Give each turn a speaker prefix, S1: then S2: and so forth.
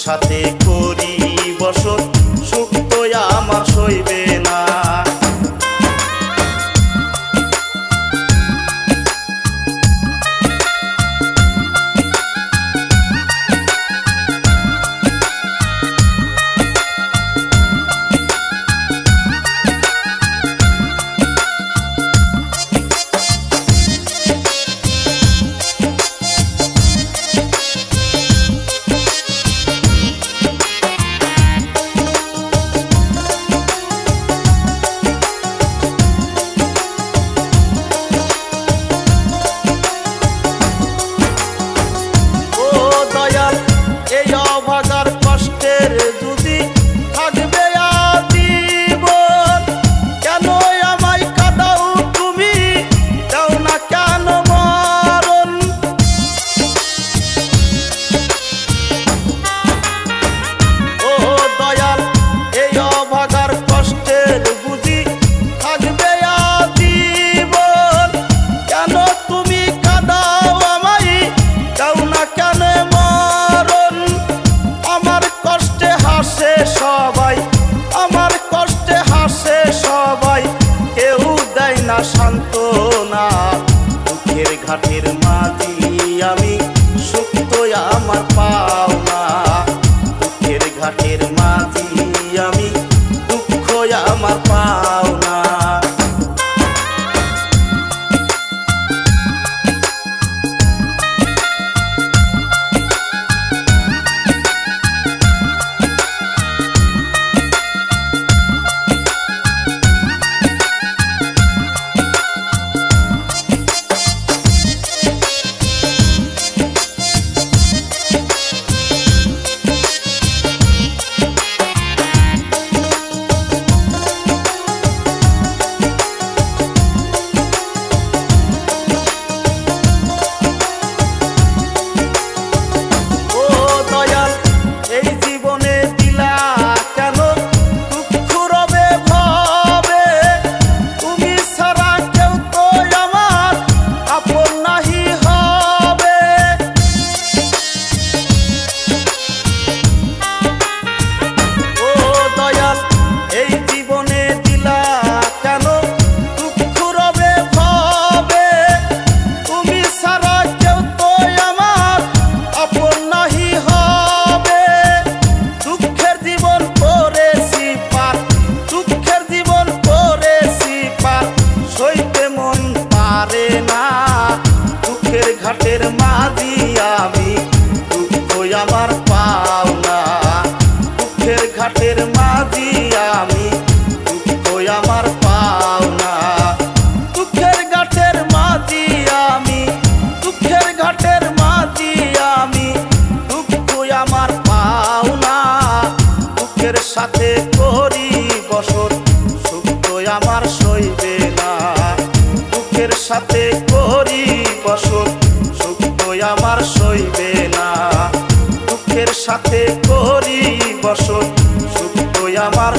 S1: সাথে করি বসত, সুখ তো আমার সইবে না। সবাই আমার কষ্টে হাসে, সবাই কেউ দেয় না সান্ত্বনা। দুঃখের ঘাটের মাঝি আমি, সুখ তো আমার পাওনা। দুঃখের ঘাটের মাঝি আমি, দুঃখ আমার পাওনা। ঘাটের মাঝি আমি, দুঃখ আমার পাওনা। দুঃখের ঘাটের মাঝি আমি, দুঃখ আমার পাওনা। দুঃখের ঘাটের মাঝি আমি, দুঃখের ঘাটের মাঝি আমি, দুঃখ আমার পাওনা। দুঃখের সাথে করি বসত, সুখ তো আমার সইবে না। দুঃখের সাথে করি বসত, আমার সইবে না। দুঃখের সাথে করি বসত, সুখ তো আমার